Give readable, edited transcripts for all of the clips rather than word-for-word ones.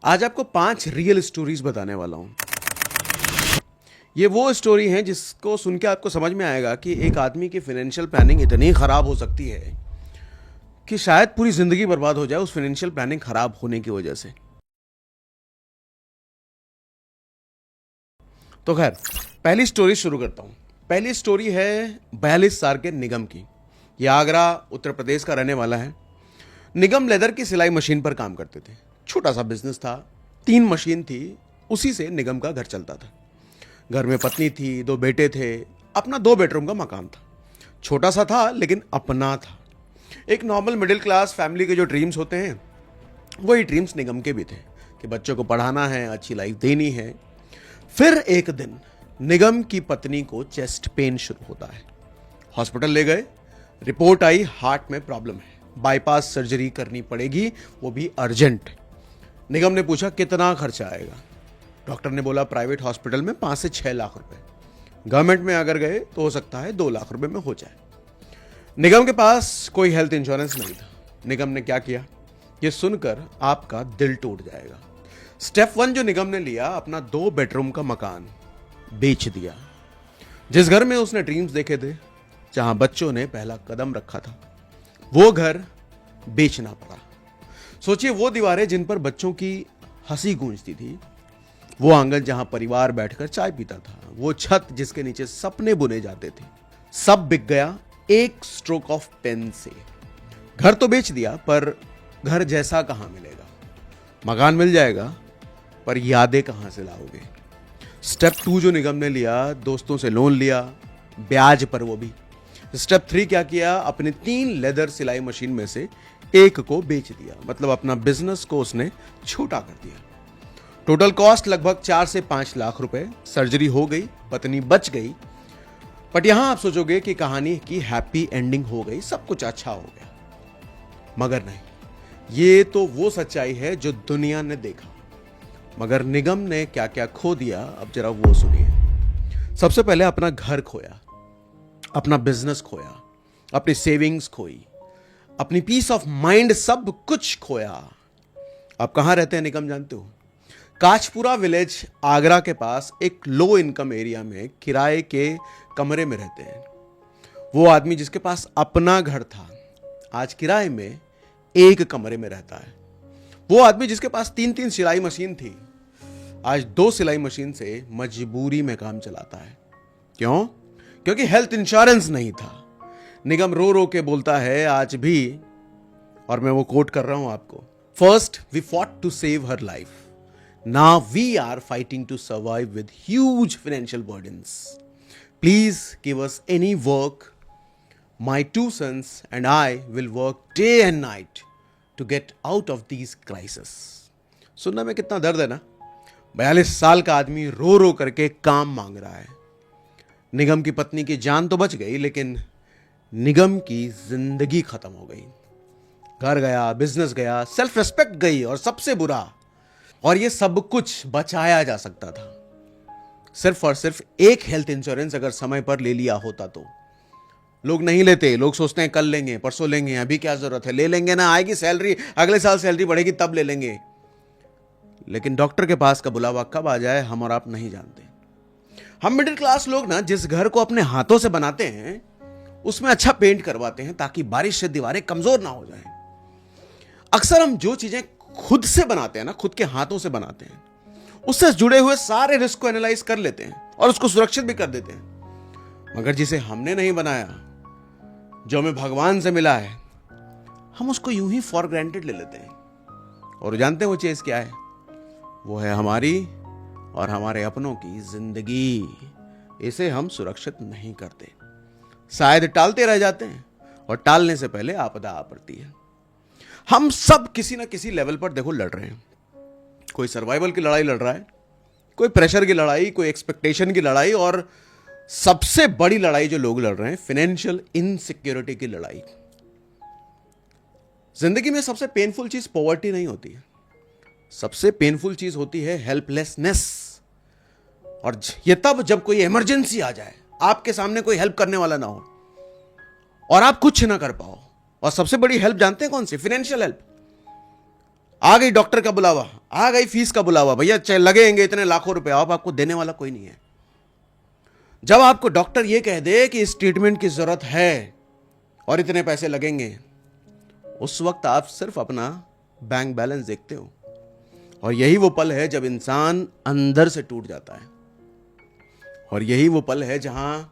आज आपको 5 real stories बताने वाला हूं। ये वो स्टोरी है जिसको सुन के आपको समझ में आएगा कि एक आदमी की फाइनेंशियल प्लानिंग इतनी खराब हो सकती है कि शायद पूरी जिंदगी बर्बाद हो जाए उस फाइनेंशियल प्लानिंग खराब होने की वजह से। तो खैर, पहली स्टोरी शुरू करता हूं। पहली स्टोरी है 42 साल के निगम की। ये आगरा उत्तर प्रदेश का रहने वाला है। निगम लेदर की सिलाई मशीन पर काम करते थे। छोटा सा बिजनेस था, 3 मशीन थी, उसी से निगम का घर चलता था। घर में पत्नी थी, 2 बेटे थे, अपना 2 बेडरूम का मकान था। छोटा सा था लेकिन अपना था। एक नॉर्मल मिडिल क्लास फैमिली के जो ड्रीम्स होते हैं वही ड्रीम्स निगम के भी थे कि बच्चों को पढ़ाना है, अच्छी लाइफ देनी है। फिर एक दिन निगम की पत्नी को चेस्ट पेन शुरू होता है। हॉस्पिटल ले गए, रिपोर्ट आई हार्ट में प्रॉब्लम है, बाईपास सर्जरी करनी पड़ेगी, वो भी अर्जेंट। निगम ने पूछा कितना खर्चा आएगा। डॉक्टर ने बोला प्राइवेट हॉस्पिटल में 5 से 6 लाख रुपए, गवर्नमेंट में अगर गए तो हो सकता है 2 लाख रुपए में हो जाए। निगम के पास कोई हेल्थ इंश्योरेंस नहीं था। निगम ने क्या किया, ये सुनकर आपका दिल टूट जाएगा। स्टेप 1 जो निगम ने लिया, अपना 2 बेडरूम का मकान बेच दिया। जिस घर में उसने ड्रीम्स देखे थे, जहां बच्चों ने पहला कदम रखा था, वो घर बेचना पड़ा। सोचिए, वो दीवारें जिन पर बच्चों की हंसी गूंजती थी, वो आंगन जहां परिवार बैठकर चाय पीता था, वो छत जिसके नीचे सपने बुने जाते थे, सब बिक गया एक स्ट्रोक ऑफ पेन से। घर तो बेच दिया, पर घर जैसा कहां मिलेगा। मकान मिल जाएगा, पर यादें कहां से लाओगे। स्टेप 2 जो निगम ने लिया, दोस्तों से लोन लिया, ब्याज पर वो भी। स्टेप 3 क्या किया, अपनी 3 लेदर सिलाई मशीन में से एक को बेच दिया, मतलब अपना बिजनेस को उसने छोटा कर दिया। टोटल कॉस्ट लगभग 4 से 5 लाख रुपए। सर्जरी हो गई, पत्नी बच गई। बट यहां आप सोचोगे कि कहानी की हैप्पी एंडिंग हो गई, सब कुछ अच्छा हो गया, मगर नहीं। ये तो वो सच्चाई है जो दुनिया ने देखा, मगर निगम ने क्या क्या खो दिया, अब जरा वो सुनिए। सबसे पहले अपना घर खोया, अपना बिजनेस खोया, अपनी सेविंग्स खोई, अपनी पीस ऑफ माइंड, सब कुछ खोया। आप कहां रहते हैं निगम जानते हो? काचपुरा विलेज, आगरा के पास एक लो इनकम एरिया में किराए के कमरे में रहते हैं। वो आदमी जिसके पास अपना घर था, आज किराए में एक कमरे में रहता है। वो आदमी जिसके पास 3-3 सिलाई मशीन थी, आज 2 सिलाई मशीन से मजबूरी में काम चलाता है। क्यों? क्योंकि हेल्थ इंश्योरेंस नहीं था। निगम रो रो के बोलता है आज भी, और मैं वो कोट कर रहा हूं आपको, first we fought to save her life, now we are fighting to survive with huge financial burdens. Please give us any work, my 2 sons and I will work day and night to get out of these crises. सुनने में कितना दर्द है ना। 42 साल का आदमी रो रो करके काम मांग रहा है। निगम की पत्नी की जान तो बच गई, लेकिन निगम की जिंदगी खत्म हो गई। घर गया, बिजनेस गया, सेल्फ रिस्पेक्ट गई, और सबसे बुरा, और ये सब कुछ बचाया जा सकता था सिर्फ और सिर्फ एक हेल्थ इंश्योरेंस अगर समय पर ले लिया होता तो। लोग नहीं लेते, लोग सोचते हैं कल लेंगे, परसों लेंगे, अभी क्या जरूरत है, ले लेंगे ना, आएगी सैलरी, अगले साल सैलरी बढ़ेगी तब ले लेंगे। लेकिन डॉक्टर के पास का बुलावा कब आ जाए हम और आप नहीं जानते। हम मिडिल क्लास लोग ना, जिस घर को अपने हाथों से बनाते हैं उसमें अच्छा पेंट करवाते हैं ताकि बारिश से दीवारें कमजोर ना हो जाएं। अक्सर हम जो चीजें खुद से बनाते हैं ना, खुद के हाथों से बनाते हैं, उससे जुड़े हुए सारे रिस्क को एनालाइज कर लेते हैं और उसको सुरक्षित भी कर देते हैं। मगर जिसे हमने नहीं बनाया, जो हमें भगवान से मिला है, हम उसको यूं ही फॉर ग्रांटेड ले लेते हैं। और जानते हैं वो चीज क्या है? वो है हमारी और हमारे अपनों की जिंदगी। इसे हम सुरक्षित नहीं करते, शायद टालते रह जाते हैं, और टालने से पहले आपदा आ पड़ती है। हम सब किसी ना किसी लेवल पर देखो लड़ रहे हैं। कोई सर्वाइवल की लड़ाई लड़ रहा है, कोई प्रेशर की लड़ाई, कोई एक्सपेक्टेशन की लड़ाई, और सबसे बड़ी लड़ाई जो लोग लड़ रहे हैं, फाइनेंशियल इनसिक्योरिटी की लड़ाई। जिंदगी में सबसे पेनफुल चीज पॉवर्टी नहीं होती है, सबसे पेनफुल चीज होती है हेल्पलेसनेस। और ये तब जब कोई इमरजेंसी आ जाए, आपके सामने कोई हेल्प करने वाला ना हो और आप कुछ ना कर पाओ। और सबसे बड़ी हेल्प जानते हैं कौन सी? Financial help. आ गई डॉक्टर का बुलावा, आ गई फीस का बुलावा, भैया चाहे लगेंगे इतने लाखों रुपए, अब आपको देने वाला कोई नहीं है। जब आपको डॉक्टर यह कह दे कि इस ट्रीटमेंट की जरूरत है और इतने पैसे लगेंगे, उस वक्त आप सिर्फ अपना बैंक बैलेंस देखते हो। और यही वो पल है जब इंसान अंदर से टूट जाता है, और यही वो पल है जहां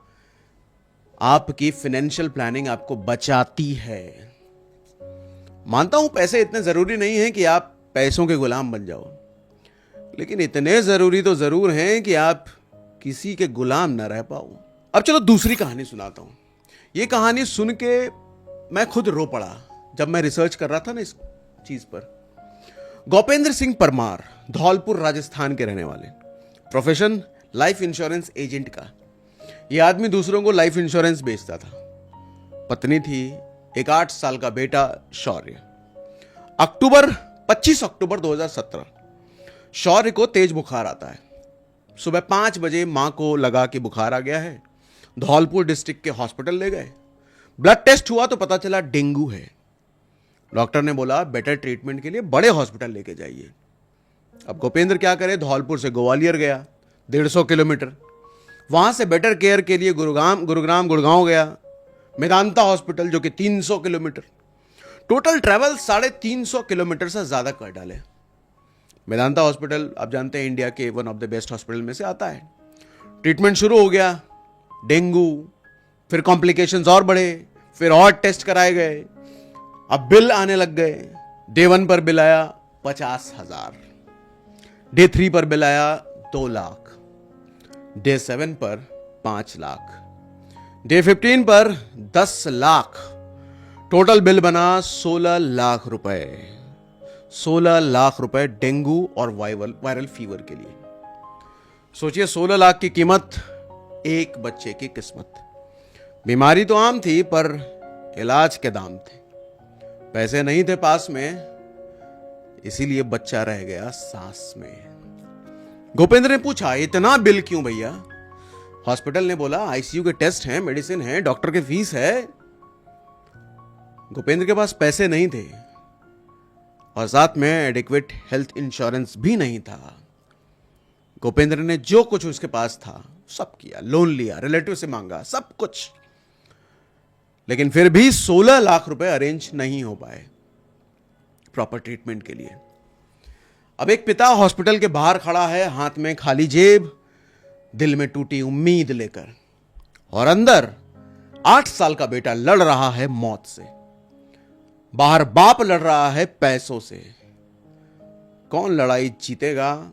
आपकी फाइनेंशियल प्लानिंग आपको बचाती है। मानता हूं पैसे इतने जरूरी नहीं हैं कि आप पैसों के गुलाम बन जाओ, लेकिन इतने जरूरी तो जरूर हैं कि आप किसी के गुलाम ना रह पाओ। अब चलो दूसरी कहानी सुनाता हूं। यह कहानी सुन के मैं खुद रो पड़ा जब मैं रिसर्च कर रहा था ना इस चीज पर। गोपेंद्र सिंह परमार, धौलपुर राजस्थान के रहने वाले, प्रोफेशन लाइफ इंश्योरेंस एजेंट का। यह आदमी दूसरों को लाइफ इंश्योरेंस बेचता था। पत्नी थी, एक 8 साल का बेटा शौर्य। 25 अक्टूबर 2017 शौर्य को तेज बुखार आता है। सुबह 5 बजे मां को लगा कि बुखार आ गया है। धौलपुर डिस्ट्रिक्ट के हॉस्पिटल ले गए। ब्लड टेस्ट हुआ तो पता चला डेंगू है। डॉक्टर ने बोला बेटर ट्रीटमेंट के लिए बड़े हॉस्पिटल लेके जाइए। अब गोपेंद्र क्या करे, धौलपुर से ग्वालियर गया 150 किलोमीटर। वहां से बेटर केयर के लिए गुड़गांव गया, मेदांता हॉस्पिटल जो कि 300 किलोमीटर। टोटल ट्रैवल 350 किलोमीटर से ज्यादा कर डाले। मेदांता हॉस्पिटल आप जानते हैं इंडिया के one of the best hospital में से आता है। ट्रीटमेंट शुरू हो गया, डेंगू, फिर कॉम्प्लिकेशंस और बढ़े, फिर और टेस्ट कराए गए। अब बिल आने लग गए। डे 1 पर बिल आया 50,000, डे 3 पर बिल आया 2 लाख, डे 7 पर 5 लाख, डे 15 पर 10 लाख। टोटल बिल बना 16 लाख रुपए। 16 लाख रुपए डेंगू और वायरल फीवर के लिए। सोचिए 16 लाख की कीमत, एक बच्चे की किस्मत। बीमारी तो आम थी पर इलाज के दाम थे। पैसे नहीं थे पास में, इसीलिए बच्चा रह गया सांस में। गोपेंद्र ने पूछा इतना बिल क्यों भैया? हॉस्पिटल ने बोला आईसीयू के टेस्ट हैं, मेडिसिन है, डॉक्टर की फीस है। गोपेंद्र के पास पैसे नहीं थे और साथ में एडिक्वेट हेल्थ इंश्योरेंस भी नहीं था। गोपेंद्र ने जो कुछ उसके पास था सब किया, लोन लिया, रिलेटिव से मांगा, सब कुछ, लेकिन फिर भी 16 लाख रुपए अरेंज नहीं हो पाए प्रॉपर ट्रीटमेंट के लिए। अब एक पिता हॉस्पिटल के बाहर खड़ा है, हाथ में खाली जेब, दिल में टूटी उम्मीद लेकर, और अंदर 8 साल का बेटा लड़ रहा है मौत से। बाहर बाप लड़ रहा है पैसों से। कौन लड़ाई जीतेगा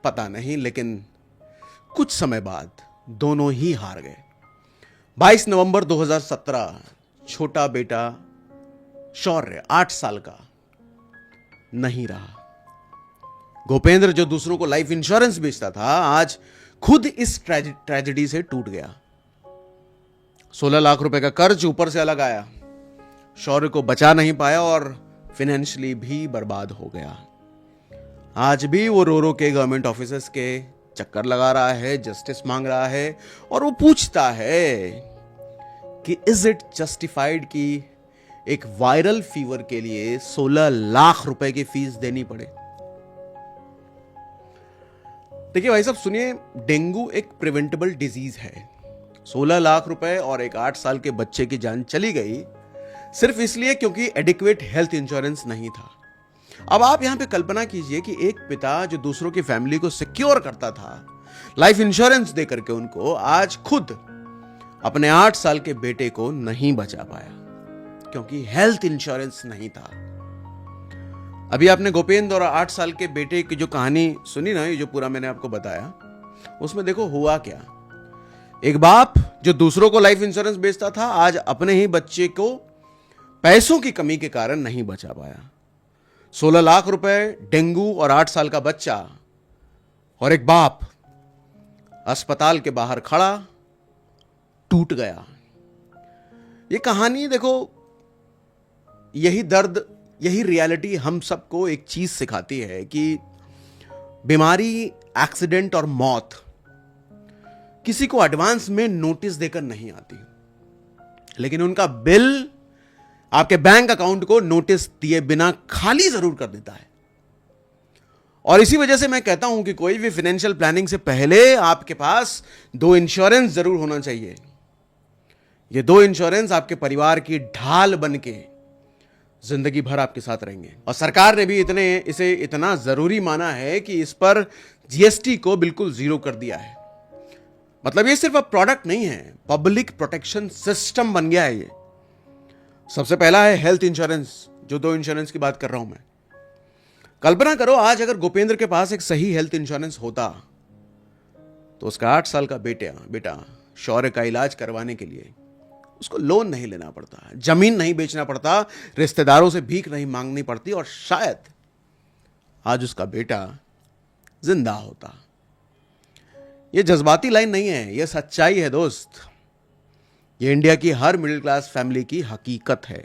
पता नहीं, लेकिन कुछ समय बाद दोनों ही हार गए। 22 नवंबर 2017 छोटा बेटा शौर्य 8 साल का नहीं रहा। गोपेंद्र जो दूसरों को लाइफ इंश्योरेंस बेचता था, आज खुद इस ट्रेजेडी से टूट गया। 16 लाख रुपए का कर्ज ऊपर से अलग आया। शौर्य को बचा नहीं पाया और फाइनेंशियली भी बर्बाद हो गया। आज भी वो रो रो के गवर्नमेंट ऑफिसर्स के चक्कर लगा रहा है, जस्टिस मांग रहा है, और वो पूछता है कि इज इट जस्टिफाइड कि एक वायरल फीवर के लिए 16 लाख रुपए की फीस देनी पड़े। देखिए भाई साहब सुनिए, डेंगू एक प्रिवेंटेबल डिजीज है। 16 लाख रुपए और एक 8 साल के बच्चे की जान चली गई सिर्फ इसलिए क्योंकि एडिक्वेट हेल्थ इंश्योरेंस नहीं था। अब आप यहां पे कल्पना कीजिए कि एक पिता जो दूसरों की फैमिली को सिक्योर करता था लाइफ इंश्योरेंस दे करके उनको, आज खुद अपने 8 साल के बेटे को नहीं बचा पाया क्योंकि हेल्थ इंश्योरेंस नहीं था। अभी आपने गोपेंद्र और 8 साल के बेटे की जो कहानी सुनी ना, ये जो पूरा मैंने आपको बताया, उसमें देखो हुआ क्या। एक बाप जो दूसरों को लाइफ इंश्योरेंस बेचता था, आज अपने ही बच्चे को पैसों की कमी के कारण नहीं बचा पाया। 16 लाख रुपए, डेंगू और 8 साल का बच्चा, और एक बाप अस्पताल के बाहर खड़ा टूट गया। ये कहानी देखो, यही दर्द, यही रियलिटी हम सबको एक चीज सिखाती है कि बीमारी, एक्सीडेंट और मौत किसी को एडवांस में नोटिस देकर नहीं आती, लेकिन उनका बिल आपके बैंक अकाउंट को नोटिस दिए बिना खाली जरूर कर देता है। और इसी वजह से मैं कहता हूं कि कोई भी फाइनेंशियल प्लानिंग से पहले आपके पास 2 इंश्योरेंस जरूर होना चाहिए। ये 2 इंश्योरेंस आपके परिवार की ढाल बन के जिंदगी भर आपके साथ रहेंगे। और सरकार ने भी इसे इतना जरूरी माना है कि इस पर जीएसटी को बिल्कुल 0 कर दिया है। मतलब ये सिर्फ अब प्रोडक्ट नहीं है, पब्लिक प्रोटेक्शन सिस्टम बन गया है ये। सबसे पहला है हेल्थ इंश्योरेंस, जो 2 इंश्योरेंस की बात कर रहा हूं मैं। कल्पना करो आज अगर गोपेंद्र के पास एक सही हेल्थ इंश्योरेंस होता तो उसका 8 साल का बेटा शौर्य का इलाज करवाने के लिए उसको लोन नहीं लेना पड़ता, जमीन नहीं बेचना पड़ता, रिश्तेदारों से भीख नहीं मांगनी पड़ती, और शायद आज उसका बेटा जिंदा होता। यह जज्बाती लाइन नहीं है, यह सच्चाई है दोस्त। यह इंडिया की हर मिडिल क्लास फैमिली की हकीकत है।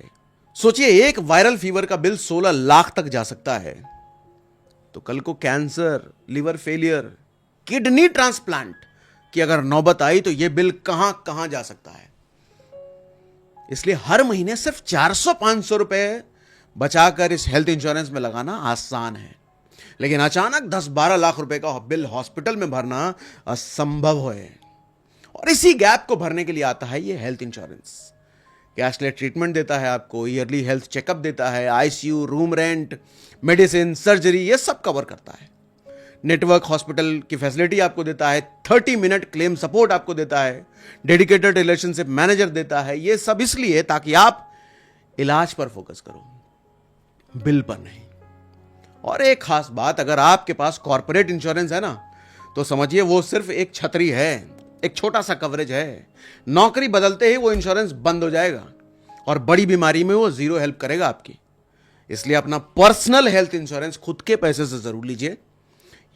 सोचिए, एक वायरल फीवर का बिल 16 लाख तक जा सकता है, तो कल को cancer, liver failure, kidney transplant की अगर नौबत आई तो यह बिल कहां कहां जा सकता है। इसलिए हर महीने सिर्फ 400-500 रुपए बचाकर इस हेल्थ इंश्योरेंस में लगाना आसान है, लेकिन अचानक 10-12 लाख रुपए का बिल हॉस्पिटल में भरना असंभव है। और इसी गैप को भरने के लिए आता है ये हेल्थ इंश्योरेंस। कैशलेस ट्रीटमेंट देता है आपको, ईयरली हेल्थ चेकअप देता है, ICU, room rent, medicine, surgery, ये सब कवर करता है। नेटवर्क हॉस्पिटल की फैसिलिटी आपको देता है, 30 मिनट क्लेम सपोर्ट आपको देता है, डेडिकेटेड रिलेशनशिप मैनेजर देता है। ये सब इसलिए ताकि आप इलाज पर फोकस करो, बिल पर नहीं। और एक खास बात, अगर आपके पास कॉर्पोरेट इंश्योरेंस है ना, तो समझिए वो सिर्फ एक छतरी है, एक छोटा सा कवरेज है। नौकरी बदलते ही वो इंश्योरेंस बंद हो जाएगा और बड़ी बीमारी में वो 0 हेल्प करेगा आपकी। इसलिए अपना पर्सनल हेल्थ इंश्योरेंस खुद के पैसे से जरूर लीजिए,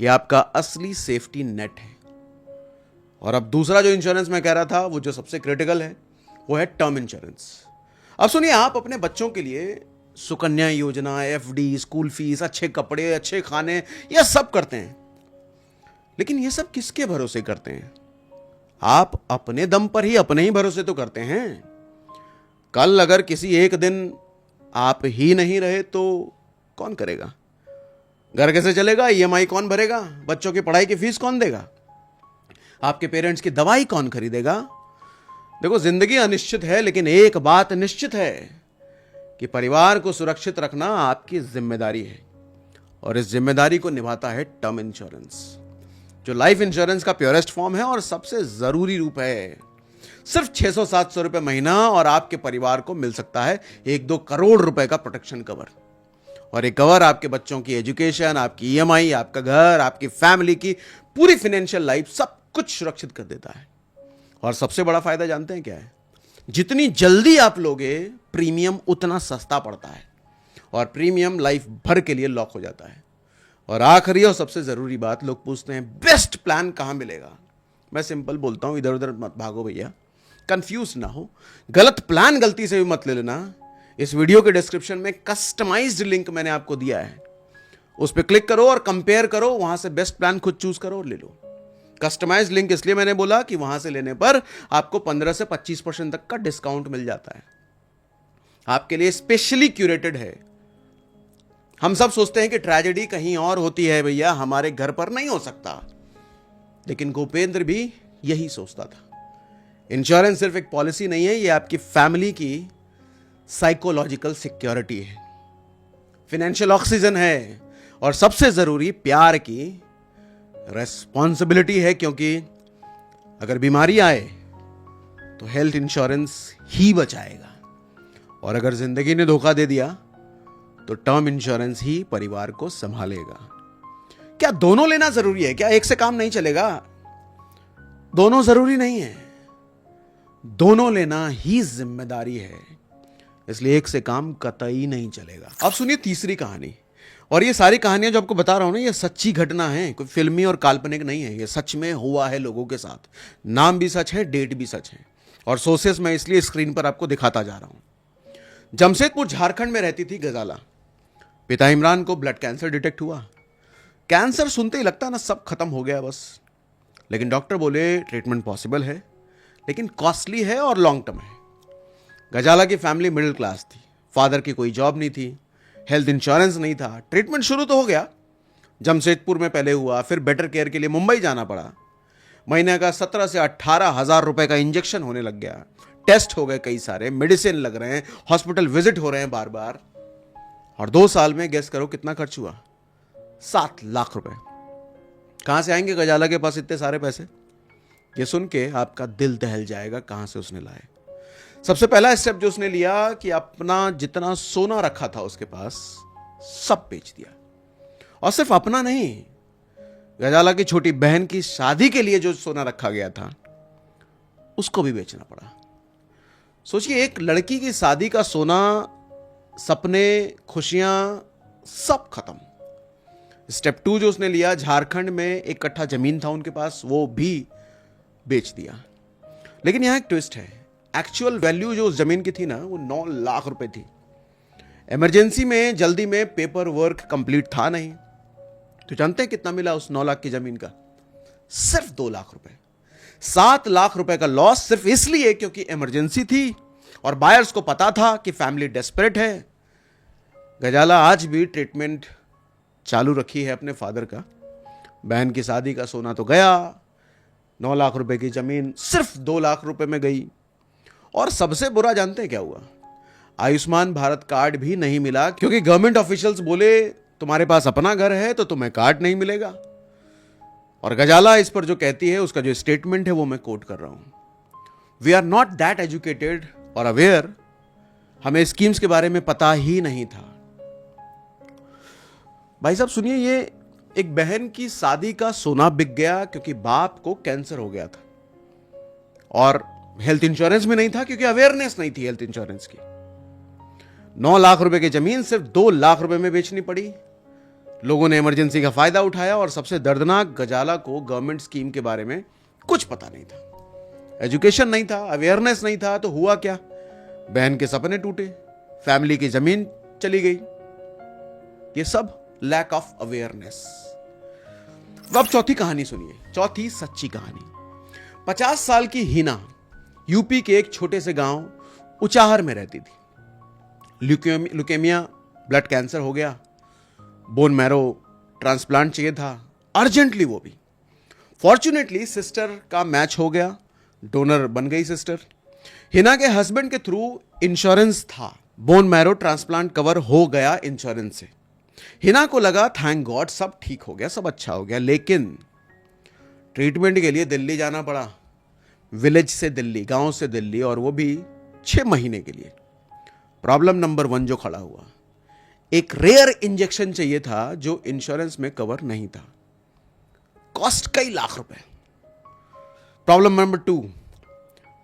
ये आपका असली सेफ्टी नेट है। और अब दूसरा जो इंश्योरेंस मैं कह रहा था, वो जो सबसे क्रिटिकल है, वो है टर्म इंश्योरेंस। अब सुनिए, आप अपने बच्चों के लिए सुकन्या योजना, एफडी, स्कूल फीस, अच्छे कपड़े, अच्छे खाने, यह सब करते हैं, लेकिन यह सब किसके भरोसे करते हैं? आप अपने दम पर ही, अपने ही भरोसे तो करते हैं। कल अगर किसी एक दिन आप ही नहीं रहे तो कौन करेगा? घर कैसे चलेगा? ईएमआई कौन भरेगा? बच्चों की पढ़ाई की फीस कौन देगा? आपके पेरेंट्स की दवाई कौन खरीदेगा? देखो, जिंदगी अनिश्चित है, लेकिन एक बात निश्चित है कि परिवार को सुरक्षित रखना आपकी जिम्मेदारी है, और इस जिम्मेदारी को निभाता है टर्म इंश्योरेंस, जो लाइफ इंश्योरेंस का प्योरेस्ट फॉर्म है और सबसे जरूरी रूप है। सिर्फ 600-700 रुपए महीना और आपके परिवार को मिल सकता है 1-2 करोड़ रुपए का प्रोटेक्शन कवर। और ये कवर आपके बच्चों की एजुकेशन, आपकी ईएमआई, आपका घर, आपकी फैमिली की पूरी फाइनेंशियल लाइफ, सब कुछ सुरक्षित कर देता है। और सबसे बड़ा फायदा जानते हैं क्या है? जितनी जल्दी आप लोगे, प्रीमियम उतना सस्ता पड़ता है, और प्रीमियम लाइफ भर के लिए लॉक हो जाता है। और आखिरी और सबसे जरूरी बात, लोग पूछते हैं बेस्ट प्लान कहां मिलेगा? मैं सिंपल बोलता हूं, इधर उधर मत भागो भैया, कंफ्यूज ना हो, गलत प्लान गलती से भी मत ले लेना। इस वीडियो के डिस्क्रिप्शन में कस्टमाइज्ड लिंक मैंने आपको दिया है, उस पर क्लिक करो और कंपेयर करो, वहां से बेस्ट प्लान खुद चूज करो और ले लो। कस्टमाइज्ड लिंक इसलिए मैंने बोला कि वहां से लेने पर आपको 15 से 25% तक का डिस्काउंट मिल जाता है, आपके लिए स्पेशली क्यूरेटेड है। हम सब सोचते हैं कि ट्रेजेडी कहीं और होती है भैया, हमारे घर पर नहीं हो सकता, लेकिन गोपेंद्र भी यही सोचता था। इंश्योरेंस सिर्फ एक पॉलिसी नहीं है, यह आपकी फैमिली की साइकोलॉजिकल सिक्योरिटी है, फाइनेंशियल ऑक्सीजन है, और सबसे जरूरी प्यार की रेस्पॉन्सिबिलिटी है। क्योंकि अगर बीमारी आए तो हेल्थ इंश्योरेंस ही बचाएगा, और अगर जिंदगी ने धोखा दे दिया तो टर्म इंश्योरेंस ही परिवार को संभालेगा। क्या दोनों लेना जरूरी है? क्या एक से काम नहीं चलेगा? दोनों जरूरी नहीं है, दोनों लेना ही जिम्मेदारी है, इसलिए एक से काम कतई नहीं चलेगा। अब सुनिए तीसरी कहानी। और ये सारी कहानियां जो आपको बता रहा हूं ना, ये सच्ची घटना है, कोई फिल्मी और काल्पनिक नहीं है, ये सच में हुआ है लोगों के साथ। नाम भी सच है, डेट भी सच है, और सोर्सेस मैं इसलिए स्क्रीन पर आपको दिखाता जा रहा हूं। जमशेदपुर झारखंड में रहती थी गजाला। पिता इमरान को ब्लड कैंसर डिटेक्ट हुआ। कैंसर सुनते ही लगता ना सब खत्म हो गया बस, लेकिन डॉक्टर बोले ट्रीटमेंट पॉसिबल है, लेकिन कॉस्टली है और लॉन्ग टर्म है। गजाला की फैमिली मिडिल क्लास थी, फादर की कोई जॉब नहीं थी, हेल्थ इंश्योरेंस नहीं था। ट्रीटमेंट शुरू तो हो गया, जमशेदपुर में पहले हुआ, फिर बेटर केयर के लिए मुंबई जाना पड़ा। महीने का 17 से 18 हजार रुपए का इंजेक्शन होने लग गया, टेस्ट हो गए कई सारे, मेडिसिन लग रहे हैं, हॉस्पिटल विजिट हो रहे हैं बार बार। और 2 साल में गेस करो कितना खर्च हुआ? 7 लाख रुपए। कहां से आएंगे गजाला के पास इतने सारे पैसे? ये सुन के आपका दिल दहल जाएगा कहां से उसने लाए। सबसे पहला स्टेप जो उसने लिया कि अपना जितना सोना रखा था उसके पास सब बेच दिया। और सिर्फ अपना नहीं, गजाला की छोटी बहन की शादी के लिए जो सोना रखा गया था उसको भी बेचना पड़ा। सोचिए, एक लड़की की शादी का सोना, सपने, खुशियां सब खत्म। स्टेप 2 जो उसने लिया, झारखंड में 1 कट्ठा जमीन था उनके पास, वो भी बेच दिया। लेकिन यहां एक ट्विस्ट है, एक्चुअल वैल्यू जो उस जमीन की थी ना, वो 9 लाख रुपए थी। इमरजेंसी में, जल्दी में पेपर वर्क कंप्लीट था नहीं। तो जानते हैं कितना मिला उस 9 लाख की जमीन का? सिर्फ 2 लाख रुपए। 7 लाख रुपए का लॉस सिर्फ इसलिए क्योंकि इमरजेंसी थी और बायर्स को पता था कि फैमिली डेस्परेट है। गजाला आज भी ट्रीटमेंट चालू रखी है अपने फादर का। बहन की शादी का सोना तो गया, 9 लाख रुपए की जमीन सिर्फ 2 लाख रुपए में गई। और सबसे बुरा जानते हैं क्या हुआ? आयुष्मान भारत कार्ड भी नहीं मिला, क्योंकि गवर्नमेंट ऑफिशियल्स बोले तुम्हारे पास अपना घर है तो तुम्हें कार्ड नहीं मिलेगा। और गजाला इस पर जो कहती है, उसका जो स्टेटमेंट है वो मैं कोट कर रहा हूं, we are not that educated और अवेयर, हमें स्कीम्स के बारे में पता ही नहीं था। भाई साहब सुनिए, ये एक बहन की शादी का सोना बिक गया क्योंकि बाप को कैंसर हो गया था और हेल्थ इंश्योरेंस भी नहीं था, क्योंकि अवेयरनेस नहीं थी हेल्थ इंश्योरेंस की। 9 लाख रुपए की जमीन सिर्फ 2 लाख रुपए में बेचनी पड़ी। लोगों ने इमरजेंसी का फायदा उठाया और सबसे दर्दनाक, गजाला को गवर्नमेंट स्कीम के बारे में कुछ पता नहीं था, एजुकेशन नहीं था, अवेयरनेस नहीं था। तो हुआ क्या? बहन के सपने टूटे, फैमिली की जमीन चली गई। ये सब लैक ऑफ अवेयरनेस। अब चौथी कहानी सुनिए, चौथी सच्ची कहानी। 50 साल की हिना यूपी के एक छोटे से गांव उचाहर में रहती थी। ल्यूकेमिया, ब्लड कैंसर हो गया, बोन मैरो ट्रांसप्लांट चाहिए था अर्जेंटली, वो भी। फॉर्चुनेटली सिस्टर का मैच हो गया, डोनर बन गई सिस्टर। हिना के हस्बैंड के थ्रू इंश्योरेंस था, बोन मैरो ट्रांसप्लांट कवर हो गया इंश्योरेंस से। हिना को लगा थैंक गॉड सब ठीक हो गया, सब अच्छा हो गया। लेकिन ट्रीटमेंट के लिए दिल्ली जाना पड़ा, विलेज से दिल्ली, गांव से दिल्ली, और वो भी 6 महीने के लिए। प्रॉब्लम नंबर 1 जो खड़ा हुआ, एक रेयर इंजेक्शन चाहिए था जो इंश्योरेंस में कवर नहीं था, कॉस्ट कई लाख रुपए। प्रॉब्लम नंबर 2,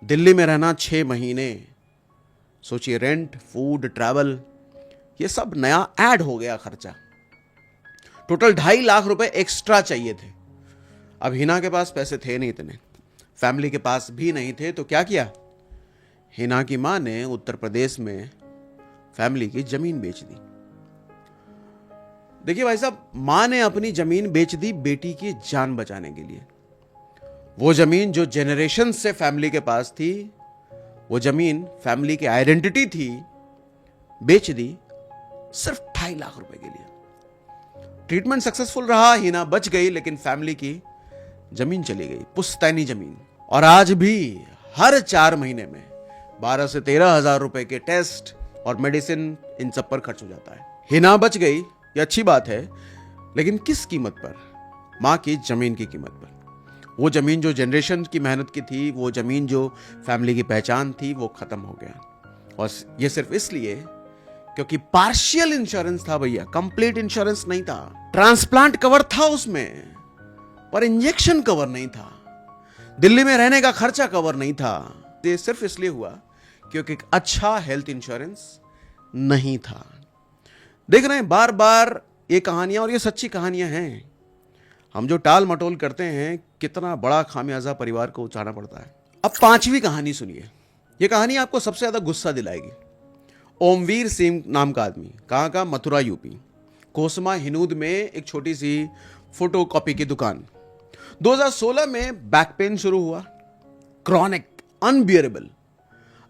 दिल्ली में रहना 6 महीने। सोचिए, रेंट, फूड, ट्रैवल, ये सब नया ऐड हो गया खर्चा। टोटल 2.5 लाख रुपए एक्स्ट्रा चाहिए थे। अब हिना के पास पैसे थे नहीं इतने, फैमिली के पास भी नहीं थे। तो क्या किया? हिना की मां ने उत्तर प्रदेश में फैमिली की जमीन बेच दी। देखिए भाई साहब, मां ने अपनी जमीन बेच दी बेटी की जान बचाने के लिए। वो जमीन जो जेनरेशन से फैमिली के पास थी, वो जमीन फैमिली की आइडेंटिटी थी, बेच दी सिर्फ 2.5 लाख रुपए के लिए। ट्रीटमेंट सक्सेसफुल रहा, हिना बच गई, लेकिन फैमिली की जमीन चली गई, पुश्तैनी जमीन। और आज भी हर 4 महीने में 12 से 13 हजार रुपए के टेस्ट और मेडिसिन, इन सब पर खर्च हो जाता है। हिना बच गई, ये अच्छी बात है, लेकिन किस कीमत पर? मां की जमीन की कीमत पर। वो जमीन जो जनरेशन की मेहनत की थी, वो जमीन जो फैमिली की पहचान थी, वो खत्म हो गया। और ये सिर्फ इसलिए क्योंकि पार्शियल इंश्योरेंस था भैया, कंप्लीट इंश्योरेंस नहीं था। ट्रांसप्लांट कवर था उसमें, पर इंजेक्शन कवर नहीं था। दिल्ली में रहने का खर्चा कवर नहीं था। ये सिर्फ इसलिए हुआ क्योंकि एक अच्छा हेल्थ इंश्योरेंस नहीं था। देख रहे हैं बार बार ये कहानियां, और ये सच्ची कहानियां हैं। हम जो टाल मटोल करते हैं, कितना बड़ा खामियाजा परिवार को उठाना पड़ता है। अब 5वीं कहानी सुनिए। यह कहानी आपको सबसे ज्यादा गुस्सा दिलाएगी। ओमवीर सिंह नाम का आदमी, कहां का? मथुरा यूपी, कोसमा हिनूद में एक छोटी सी फोटो कॉपी की दुकान। 2016 में बैक पेन शुरू हुआ, क्रॉनिक, अनबियरेबल।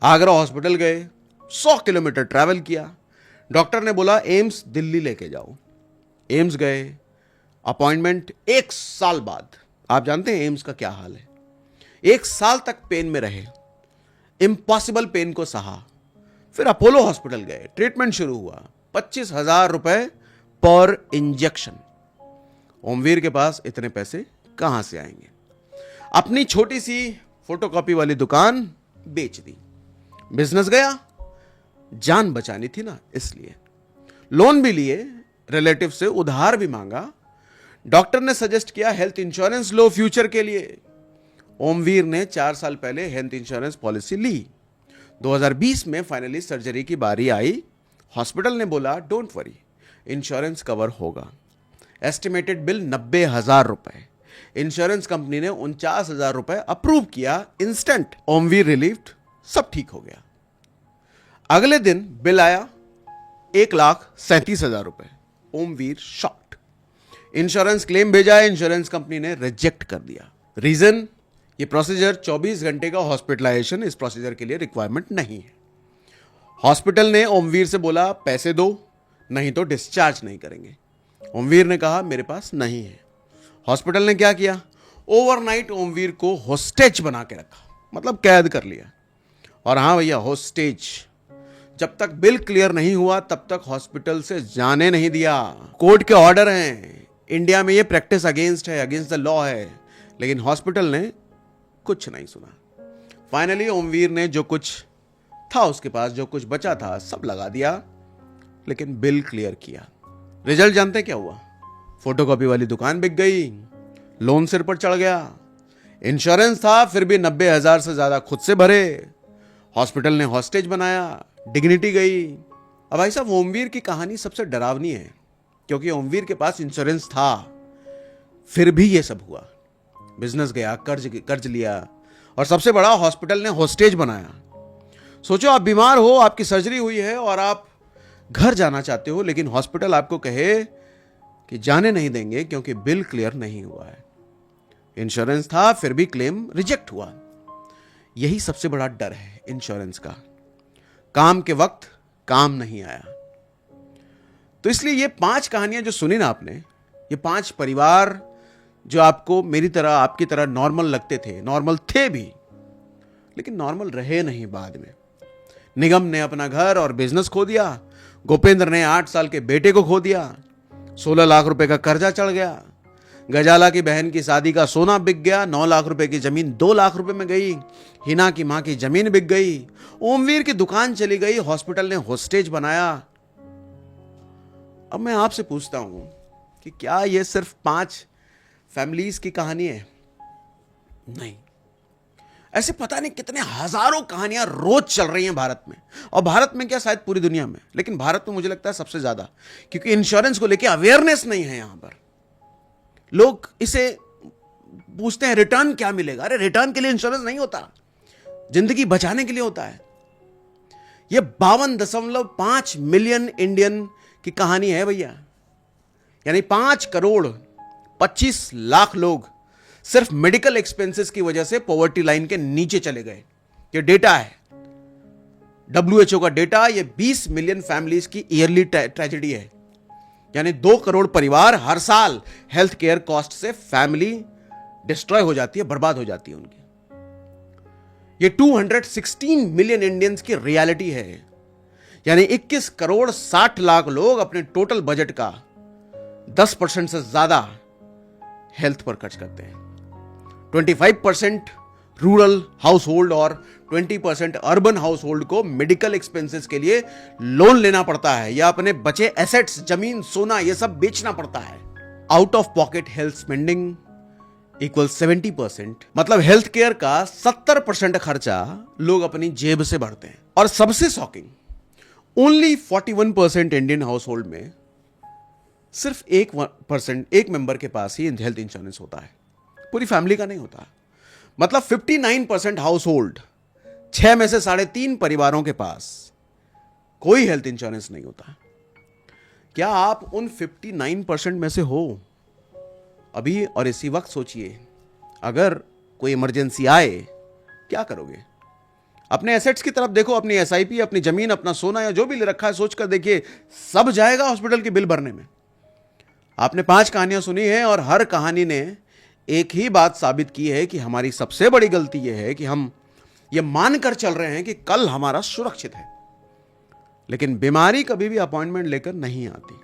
आगरा हॉस्पिटल गए, 100 किलोमीटर ट्रैवल किया। डॉक्टर ने बोला एम्स दिल्ली लेके जाओ। एम्स गए, अपॉइंटमेंट 1 साल बाद। आप जानते हैं एम्स का क्या हाल है। 1 साल तक पेन में रहे, इम्पॉसिबल पेन को सहा। फिर अपोलो हॉस्पिटल गए, ट्रीटमेंट शुरू हुआ। 25,000 रुपए पर इंजेक्शन। ओमवीर के पास इतने पैसे कहां से आएंगे? अपनी छोटी सी फोटोकॉपी वाली दुकान बेच दी। बिजनेस गया, जान बचानी थी ना, इसलिए लोन भी लिए, रिलेटिव से उधार भी मांगा। डॉक्टर ने सजेस्ट किया हेल्थ इंश्योरेंस लो फ्यूचर के लिए। ओमवीर ने 4 साल पहले हेल्थ इंश्योरेंस पॉलिसी ली। 2020 में फाइनली सर्जरी की बारी आई। हॉस्पिटल ने बोला डोंट वरी, इंश्योरेंस कवर होगा। एस्टिमेटेड बिल 90,000 रुपए। इंश्योरेंस कंपनी ने 49,000 रुपए अप्रूव किया। इंस्टेंट ओमवीर रिलीव्ड, सब ठीक हो गया। अगले दिन बिल आया 1,37,000 रुपए। ओमवीर शॉक्ड। इंश्योरेंस क्लेम भेजा है, इंश्योरेंस कंपनी ने रिजेक्ट कर दिया। रीजन, ये प्रोसीजर 24 घंटे का हॉस्पिटलाइजेशन इस प्रोसीजर के लिए रिक्वायरमेंट नहीं है। हॉस्पिटल ने ओमवीर से बोला पैसे दो, नहीं तो डिस्चार्ज नहीं करेंगे। ओमवीर ने कहा मेरे पास नहीं है। हॉस्पिटल ने क्या किया? ओवरनाइट ओमवीर को होस्टेज बना के रखा, मतलब कैद कर लिया। और हाँ भैया, होस्टेज। जब तक बिल क्लियर नहीं हुआ तब तक हॉस्पिटल से जाने नहीं दिया। कोर्ट के ऑर्डर हैं, इंडिया में ये प्रैक्टिस अगेंस्ट है, अगेंस्ट द लॉ है, लेकिन हॉस्पिटल ने कुछ नहीं सुना। फाइनली ओमवीर ने जो कुछ था उसके पास, जो कुछ बचा था, सब लगा दिया, लेकिन बिल क्लियर किया। रिजल्ट जानते क्या हुआ? फोटोकॉपी वाली दुकान बिक गई, लोन सिर पर चढ़ गया। इंश्योरेंस था फिर भी 90,000 से ज्यादा खुद से भरे। हॉस्पिटल ने हॉस्टेज बनाया, डिग्निटी गई। अब भाई साहब, ओमवीर की कहानी सबसे डरावनी है, क्योंकि ओमवीर के पास इंश्योरेंस था, फिर भी यह सब हुआ। बिजनेस गया, कर्ज लिया, और सबसे बड़ा हॉस्पिटल ने होस्टेज बनाया। सोचो आप बीमार हो, आपकी सर्जरी हुई है और आप घर जाना चाहते हो, लेकिन हॉस्पिटल आपको कहे कि जाने नहीं देंगे क्योंकि बिल क्लियर नहीं हुआ है। इंश्योरेंस था फिर भी क्लेम रिजेक्ट हुआ। यही सबसे बड़ा डर है इंश्योरेंस का, काम के वक्त काम नहीं आया। तो इसलिए ये 5 कहानियां जो सुनी ना आपने, ये 5 परिवार जो आपको मेरी तरह, आपकी तरह नॉर्मल लगते थे, नॉर्मल थे भी, लेकिन नॉर्मल रहे नहीं बाद में। निगम ने अपना घर और बिजनेस खो दिया। गोपेंद्र ने 8 साल के बेटे को खो दिया। 16 लाख रुपए का कर्जा चढ़ गया। गजाला की बहन की शादी का सोना बिक गया। 9 लाख रुपए की जमीन 2 लाख रुपए में गई। हिना की मां की जमीन बिक गई। ओमवीर की दुकान चली गई। हॉस्पिटल ने होस्टेज बनाया। अब मैं आपसे पूछता हूं कि क्या यह सिर्फ 5 फैमिलीज की कहानी है? नहीं, ऐसे पता नहीं कितने हजारों कहानियां रोज चल रही हैं भारत में, और भारत में क्या शायद पूरी दुनिया में, लेकिन भारत में मुझे लगता है सबसे ज्यादा, क्योंकि इंश्योरेंस को लेकर अवेयरनेस नहीं है। यहां पर लोग इसे पूछते हैं रिटर्न क्या मिलेगा। अरे रिटर्न के लिए इंश्योरेंस नहीं होता, जिंदगी बचाने के लिए होता है। यह 52.5 मिलियन इंडियन की कहानी है भैया, यानी 5 करोड़ 25 लाख लोग सिर्फ मेडिकल एक्सपेंसेस की वजह से पॉवर्टी लाइन के नीचे चले गए। ये डेटा है WHO का डेटा। ये 20 मिलियन फैमिलीज की ईयरली ट्रेजेडी है, यानी 2 करोड़ परिवार हर साल हेल्थ केयर कॉस्ट से फैमिली डिस्ट्रॉय हो जाती है, बर्बाद हो जाती है उनकी। ये 216 मिलियन इंडियंस की रियलिटी है, यानी 21 करोड़ 60 लाख लोग अपने टोटल बजट का 10% से ज्यादा हेल्थ पर खर्च करते हैं। 25% रूरल हाउस होल्ड और 20% अर्बन हाउस होल्ड को मेडिकल एक्सपेंसेस के लिए लोन लेना पड़ता है, या अपने बचे एसेट्स, जमीन, सोना, यह सब बेचना पड़ता है। Out of pocket health spending equal 70%, मतलब हेल्थ केयर का 70% खर्चा लोग अपनी जेब से भरते हैं। और सबसे shocking, only 41% Indian house hold में सिर्फ 1% एक मेंबर के पास ही हेल्थ इंश्योरेंस होता है, पूरी फैमिली का नहीं होता। मतलब 59% हाउस होल्ड, 6 में से 3.5 परिवारों के पास कोई हेल्थ इंश्योरेंस नहीं होता। क्या आप उन 59% में से हो? अभी और इसी वक्त सोचिए, अगर कोई इमरजेंसी आए क्या करोगे? अपने एसेट्स की तरफ देखो, अपनी एसआईपी, अपनी जमीन, अपना सोना या जो भी ले रखा है, सोचकर देखिए, सब जाएगा हॉस्पिटल के बिल भरने में। आपने 5 कहानियां सुनी है और हर कहानी ने एक ही बात साबित की है कि हमारी सबसे बड़ी गलती यह है कि हम ये मानकर चल रहे हैं कि कल हमारा सुरक्षित है, लेकिन बीमारी कभी भी अपॉइंटमेंट लेकर नहीं आती।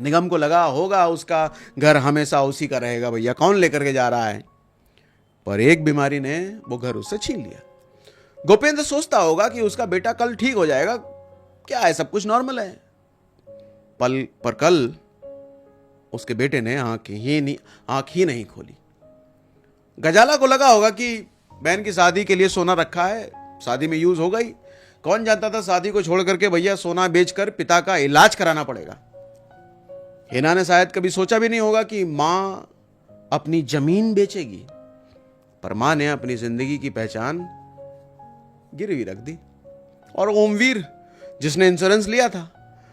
निगम को लगा होगा उसका घर हमेशा उसी का रहेगा, भैया कौन लेकर के जा रहा है, पर एक बीमारी ने वो घर उससे छीन लिया। गोपेंद्र सोचता होगा कि उसका बेटा कल ठीक हो जाएगा, क्या है, सब कुछ नॉर्मल है, पर कल उसके बेटे ने आंख ही नहीं खोली। गजाला को लगा होगा कि बहन की शादी के लिए सोना रखा है, शादी में यूज होगा ही, कौन जानता था शादी को छोड़ करके भैया सोना बेचकर पिता का इलाज कराना पड़ेगा। हिना ने शायद कभी सोचा भी नहीं होगा कि मां अपनी जमीन बेचेगी, पर मां ने अपनी जिंदगी की पहचान गिरवी रख दी। और ओमवीर, जिसने इंश्योरेंस लिया था,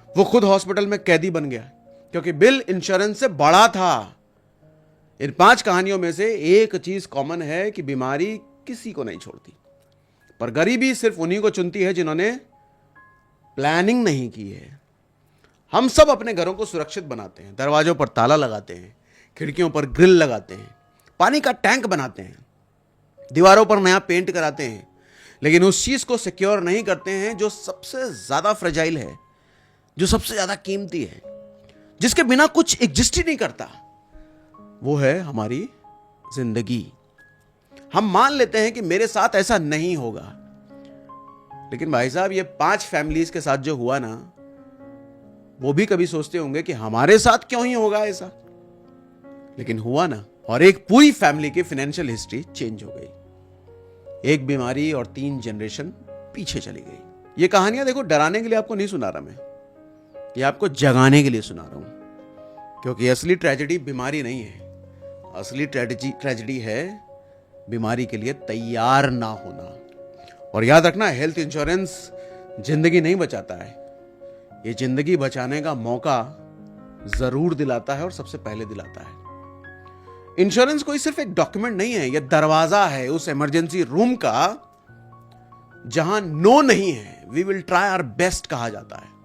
वो खुद हॉस्पिटल में कैदी बन गया, क्योंकि बिल इंश्योरेंस से बड़ा था। इन 5 कहानियों में से एक चीज कॉमन है कि बीमारी किसी को नहीं छोड़ती, पर गरीबी सिर्फ उन्हीं को चुनती है जिन्होंने प्लानिंग नहीं की है। हम सब अपने घरों को सुरक्षित बनाते हैं, दरवाजों पर ताला लगाते हैं, खिड़कियों पर ग्रिल लगाते हैं, पानी का टैंक बनाते हैं, दीवारों पर नया पेंट कराते हैं, लेकिन उस चीज को सिक्योर नहीं करते हैं जो सबसे ज्यादा फ्रेजाइल है, जो सबसे ज्यादा कीमती है, जिसके बिना कुछ एग्जिस्ट ही नहीं करता। वो है हमारी जिंदगी। हम मान लेते हैं कि मेरे साथ ऐसा नहीं होगा, लेकिन भाई साहब, ये 5 फैमिलीज के साथ जो हुआ ना, वो भी कभी सोचते होंगे कि हमारे साथ क्यों ही होगा ऐसा, लेकिन हुआ ना, और एक पूरी फैमिली की फाइनेंशियल हिस्ट्री चेंज हो गई। एक बीमारी और 3 जनरेशन पीछे चली गई। ये कहानियां देखो डराने के लिए आपको नहीं सुना रहा मैं, ये आपको जगाने के लिए सुना रहा हूं, क्योंकि असली ट्रेजेडी बीमारी नहीं है, असली ट्रेजेडी है बीमारी के लिए तैयार ना होना। और याद रखना, हेल्थ इंश्योरेंस जिंदगी नहीं बचाता है, ये जिंदगी बचाने का मौका जरूर दिलाता है, और सबसे पहले दिलाता है। इंश्योरेंस कोई सिर्फ एक डॉक्यूमेंट नहीं है, यह दरवाजा है उस इमरजेंसी रूम का जहां नो नहीं है, we will try our best कहा जाता है।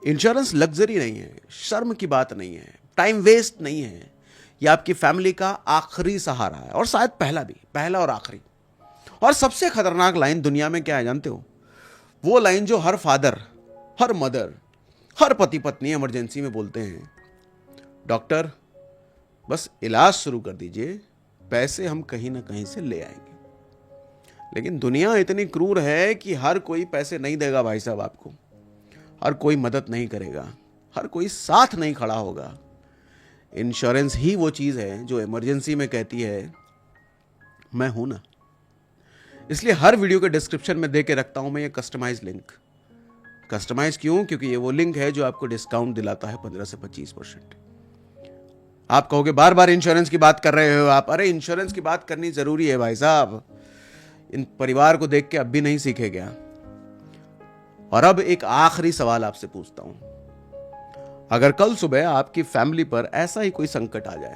इंश्योरेंस लग्जरी नहीं है, शर्म की बात नहीं है, टाइम वेस्ट नहीं है, यह आपकी फैमिली का आखिरी सहारा है, और शायद पहला और आखिरी। और सबसे खतरनाक लाइन दुनिया में क्या है जानते हो? वो लाइन जो हर फादर, हर मदर, हर पति पत्नी इमरजेंसी में बोलते हैं, डॉक्टर बस इलाज शुरू कर दीजिए, पैसे हम कहीं ना कहीं से ले आएंगे। लेकिन दुनिया इतनी क्रूर है कि हर कोई पैसे नहीं देगा भाई साहब आपको, हर कोई मदद नहीं करेगा, हर कोई साथ नहीं खड़ा होगा। इंश्योरेंस ही वो चीज है जो इमरजेंसी में कहती है मैं हूं ना। इसलिए हर वीडियो के डिस्क्रिप्शन में दे के रखता हूं मैं ये कस्टमाइज लिंक। कस्टमाइज क्यों? क्योंकि ये वो लिंक है जो आपको डिस्काउंट दिलाता है 15 से 25%। आप कहोगे बार बार इंश्योरेंस की बात कर रहे हो आप। अरे इंश्योरेंस की बात करनी जरूरी है भाई साहब, इन परिवार को देख के अब भी नहीं सीखे गया। और अब एक आखिरी सवाल आपसे पूछता हूं, अगर कल सुबह आपकी फैमिली पर ऐसा ही कोई संकट आ जाए,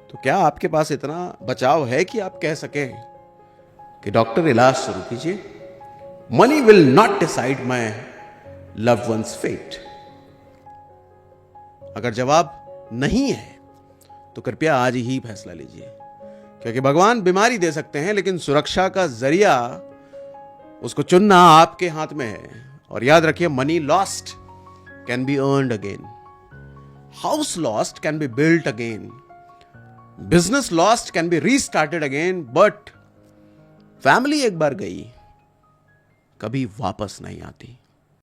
तो क्या आपके पास इतना बचाव है कि आप कह सके कि डॉक्टर इलाज शुरू कीजिए, money will not decide my loved ones fate? अगर जवाब नहीं है तो कृपया आज ही फैसला लीजिए, क्योंकि भगवान बीमारी दे सकते हैं, लेकिन सुरक्षा का जरिया उसको चुनना आपके हाथ में है। और याद रखिए, money lost can be earned again, house lost can be built again, business lost can be restarted again, but family एक बार गई कभी वापस नहीं आती।